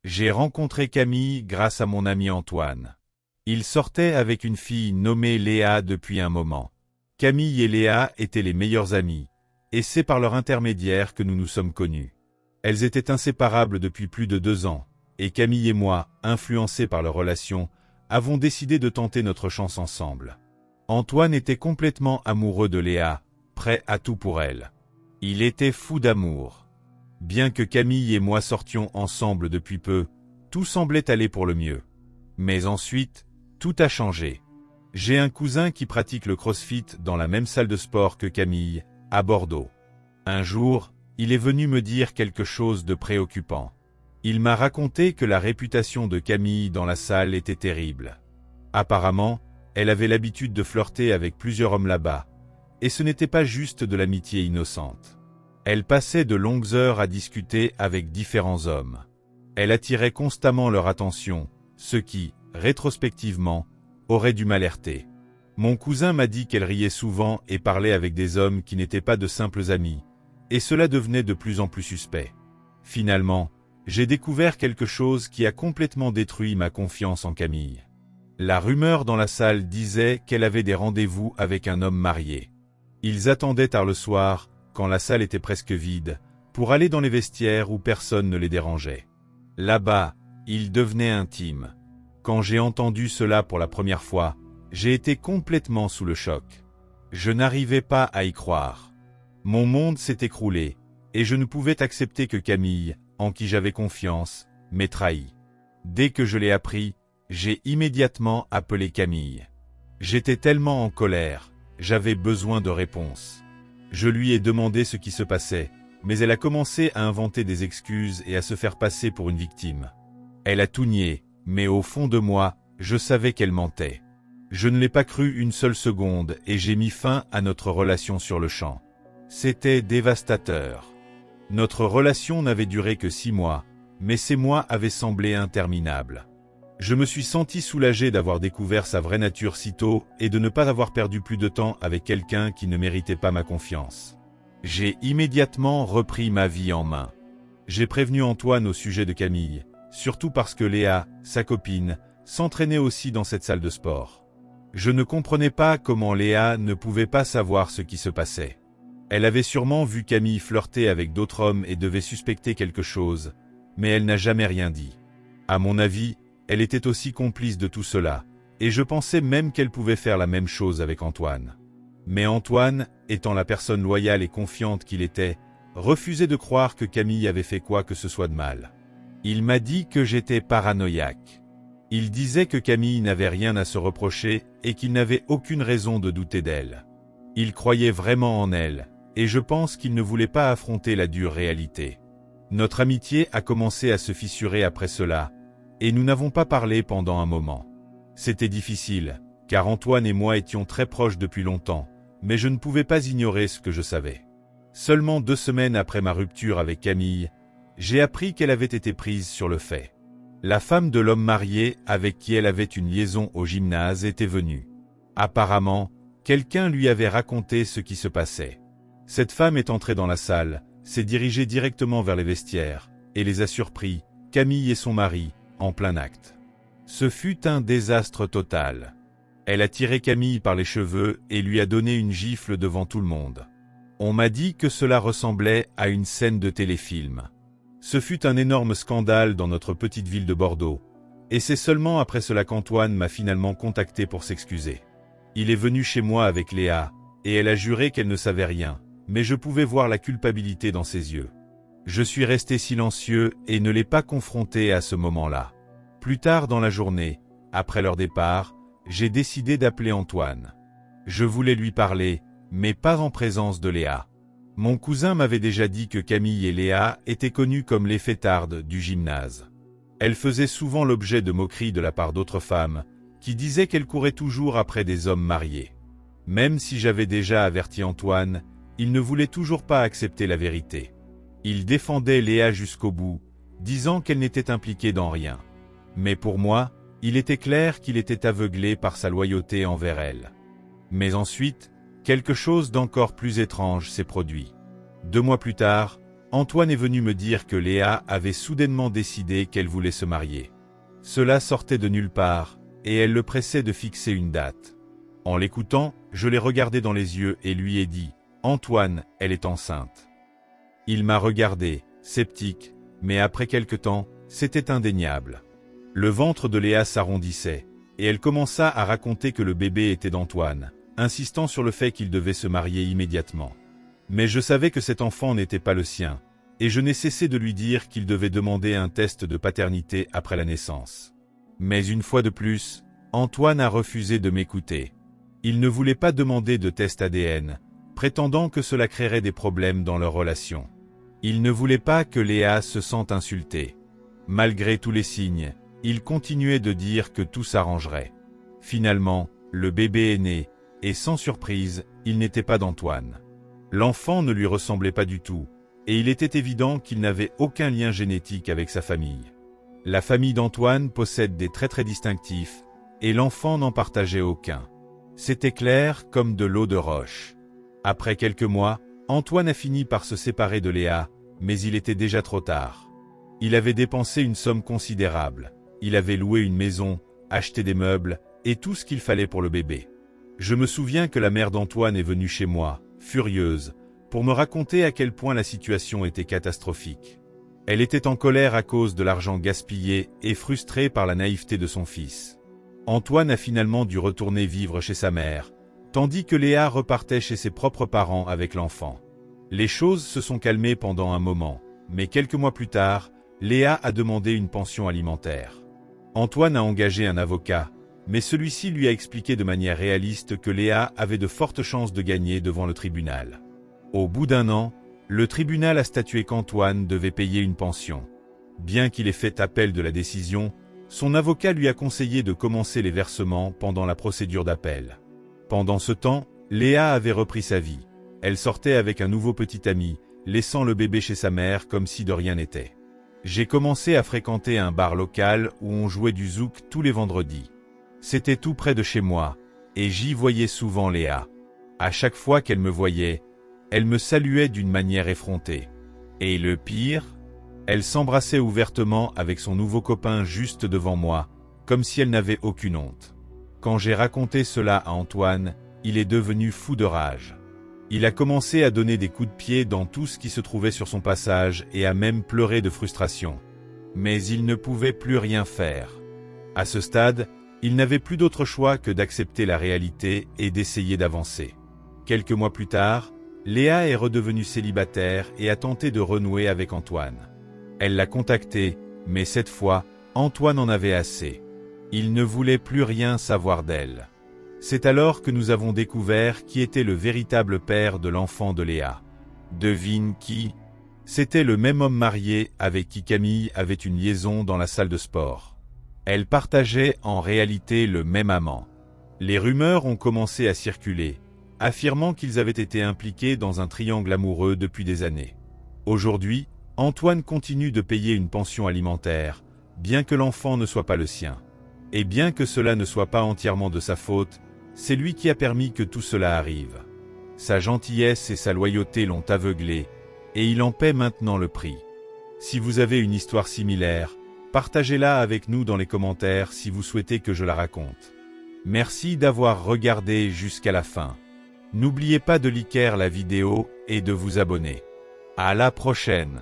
J'ai rencontré Camille grâce à mon ami Antoine. Il sortait avec une fille nommée Léa depuis un moment. Camille et Léa étaient les meilleures amies, et c'est par leur intermédiaire que nous nous sommes connus. Elles étaient inséparables depuis plus de 2 ans, et Camille et moi, influencés par leur relation, avons décidé de tenter notre chance ensemble. Antoine était complètement amoureux de Léa, prêt à tout pour elle. Il était fou d'amour. Bien que Camille et moi sortions ensemble depuis peu, tout semblait aller pour le mieux. Mais ensuite, tout a changé. J'ai un cousin qui pratique le crossfit dans la même salle de sport que Camille, à Bordeaux. Un jour, il est venu me dire quelque chose de préoccupant. Il m'a raconté que la réputation de Camille dans la salle était terrible. Apparemment, elle avait l'habitude de flirter avec plusieurs hommes là-bas, et ce n'était pas juste de l'amitié innocente. Elle passait de longues heures à discuter avec différents hommes. Elle attirait constamment leur attention, ce qui, rétrospectivement, aurait dû m'alerter. Mon cousin m'a dit qu'elle riait souvent et parlait avec des hommes qui n'étaient pas de simples amis, et cela devenait de plus en plus suspect. Finalement, j'ai découvert quelque chose qui a complètement détruit ma confiance en Camille. La rumeur dans la salle disait qu'elle avait des rendez-vous avec un homme marié. Ils attendaient tard le soir, quand la salle était presque vide, pour aller dans les vestiaires où personne ne les dérangeait. Là-bas, ils devenaient intimes. Quand j'ai entendu cela pour la première fois, j'ai été complètement sous le choc. Je n'arrivais pas à y croire. Mon monde s'est écroulé, et je ne pouvais accepter que Camille, en qui j'avais confiance, m'ait trahi. Dès que je l'ai appris, j'ai immédiatement appelé Camille. J'étais tellement en colère, j'avais besoin de réponses. Je lui ai demandé ce qui se passait, mais elle a commencé à inventer des excuses et à se faire passer pour une victime. Elle a tout nié, mais au fond de moi, je savais qu'elle mentait. Je ne l'ai pas cru une seule seconde et j'ai mis fin à notre relation sur le champ. C'était dévastateur. Notre relation n'avait duré que 6 mois, mais ces mois avaient semblé interminables. Je me suis senti soulagé d'avoir découvert sa vraie nature si tôt et de ne pas avoir perdu plus de temps avec quelqu'un qui ne méritait pas ma confiance. J'ai immédiatement repris ma vie en main. J'ai prévenu Antoine au sujet de Camille, surtout parce que Léa, sa copine, s'entraînait aussi dans cette salle de sport. Je ne comprenais pas comment Léa ne pouvait pas savoir ce qui se passait. Elle avait sûrement vu Camille flirter avec d'autres hommes et devait suspecter quelque chose, mais elle n'a jamais rien dit. À mon avis, elle était aussi complice de tout cela, et je pensais même qu'elle pouvait faire la même chose avec Antoine. Mais Antoine, étant la personne loyale et confiante qu'il était, refusait de croire que Camille avait fait quoi que ce soit de mal. Il m'a dit que j'étais paranoïaque. Il disait que Camille n'avait rien à se reprocher et qu'il n'avait aucune raison de douter d'elle. Il croyait vraiment en elle, et je pense qu'il ne voulait pas affronter la dure réalité. Notre amitié a commencé à se fissurer après cela, et nous n'avons pas parlé pendant un moment. C'était difficile, car Antoine et moi étions très proches depuis longtemps, mais je ne pouvais pas ignorer ce que je savais. Seulement 2 semaines après ma rupture avec Camille, j'ai appris qu'elle avait été prise sur le fait. La femme de l'homme marié avec qui elle avait une liaison au gymnase était venue. Apparemment, quelqu'un lui avait raconté ce qui se passait. Cette femme est entrée dans la salle, s'est dirigée directement vers les vestiaires, et les a surpris, Camille et son mari, en plein acte. Ce fut un désastre total. Elle a tiré Camille par les cheveux et lui a donné une gifle devant tout le monde. On m'a dit que cela ressemblait à une scène de téléfilm. Ce fut un énorme scandale dans notre petite ville de Bordeaux, et c'est seulement après cela qu'Antoine m'a finalement contacté pour s'excuser. Il est venu chez moi avec Léa, et elle a juré qu'elle ne savait rien, mais je pouvais voir la culpabilité dans ses yeux. Je suis resté silencieux et ne l'ai pas confronté à ce moment-là. Plus tard dans la journée, après leur départ, j'ai décidé d'appeler Antoine. Je voulais lui parler, mais pas en présence de Léa. Mon cousin m'avait déjà dit que Camille et Léa étaient connues comme les fêtardes du gymnase. Elles faisaient souvent l'objet de moqueries de la part d'autres femmes, qui disaient qu'elles couraient toujours après des hommes mariés. Même si j'avais déjà averti Antoine, il ne voulait toujours pas accepter la vérité. Il défendait Léa jusqu'au bout, disant qu'elle n'était impliquée dans rien. Mais pour moi, il était clair qu'il était aveuglé par sa loyauté envers elle. Mais ensuite, quelque chose d'encore plus étrange s'est produit. 2 mois plus tard, Antoine est venu me dire que Léa avait soudainement décidé qu'elle voulait se marier. Cela sortait de nulle part, et elle le pressait de fixer une date. En l'écoutant, je l'ai regardé dans les yeux et lui ai dit « Antoine, elle est enceinte ». Il m'a regardé, sceptique, mais après quelque temps, c'était indéniable. Le ventre de Léa s'arrondissait, et elle commença à raconter que le bébé était d'Antoine, insistant sur le fait qu'il devait se marier immédiatement. Mais je savais que cet enfant n'était pas le sien, et je n'ai cessé de lui dire qu'il devait demander un test de paternité après la naissance. Mais une fois de plus, Antoine a refusé de m'écouter. Il ne voulait pas demander de test ADN, prétendant que cela créerait des problèmes dans leur relation. Il ne voulait pas que Léa se sente insultée. Malgré tous les signes, il continuait de dire que tout s'arrangerait. Finalement, le bébé est né, et sans surprise, il n'était pas d'Antoine. L'enfant ne lui ressemblait pas du tout, et il était évident qu'il n'avait aucun lien génétique avec sa famille. La famille d'Antoine possède des traits très distinctifs, et l'enfant n'en partageait aucun. C'était clair comme de l'eau de roche. Après quelques mois, Antoine a fini par se séparer de Léa, mais il était déjà trop tard. Il avait dépensé une somme considérable. Il avait loué une maison, acheté des meubles, et tout ce qu'il fallait pour le bébé. Je me souviens que la mère d'Antoine est venue chez moi, furieuse, pour me raconter à quel point la situation était catastrophique. Elle était en colère à cause de l'argent gaspillé et frustrée par la naïveté de son fils. Antoine a finalement dû retourner vivre chez sa mère, tandis que Léa repartait chez ses propres parents avec l'enfant. Les choses se sont calmées pendant un moment, mais quelques mois plus tard, Léa a demandé une pension alimentaire. Antoine a engagé un avocat, mais celui-ci lui a expliqué de manière réaliste que Léa avait de fortes chances de gagner devant le tribunal. Au bout d'un an, le tribunal a statué qu'Antoine devait payer une pension. Bien qu'il ait fait appel de la décision, son avocat lui a conseillé de commencer les versements pendant la procédure d'appel. Pendant ce temps, Léa avait repris sa vie. Elle sortait avec un nouveau petit ami, laissant le bébé chez sa mère comme si de rien n'était. J'ai commencé à fréquenter un bar local où on jouait du zouk tous les vendredis. C'était tout près de chez moi, et j'y voyais souvent Léa. À chaque fois qu'elle me voyait, elle me saluait d'une manière effrontée. Et le pire, elle s'embrassait ouvertement avec son nouveau copain juste devant moi, comme si elle n'avait aucune honte. Quand j'ai raconté cela à Antoine, il est devenu fou de rage. Il a commencé à donner des coups de pied dans tout ce qui se trouvait sur son passage et a même pleuré de frustration. Mais il ne pouvait plus rien faire. À ce stade, il n'avait plus d'autre choix que d'accepter la réalité et d'essayer d'avancer. Quelques mois plus tard, Léa est redevenue célibataire et a tenté de renouer avec Antoine. Elle l'a contacté, mais cette fois, Antoine en avait assez. Il ne voulait plus rien savoir d'elle. C'est alors que nous avons découvert qui était le véritable père de l'enfant de Léa. Devine qui? C'était le même homme marié avec qui Camille avait une liaison dans la salle de sport. Elle partageait en réalité le même amant. Les rumeurs ont commencé à circuler, affirmant qu'ils avaient été impliqués dans un triangle amoureux depuis des années. Aujourd'hui, Antoine continue de payer une pension alimentaire, bien que l'enfant ne soit pas le sien. Et bien que cela ne soit pas entièrement de sa faute, c'est lui qui a permis que tout cela arrive. Sa gentillesse et sa loyauté l'ont aveuglé, et il en paie maintenant le prix. Si vous avez une histoire similaire, partagez-la avec nous dans les commentaires si vous souhaitez que je la raconte. Merci d'avoir regardé jusqu'à la fin. N'oubliez pas de liker la vidéo et de vous abonner. À la prochaine!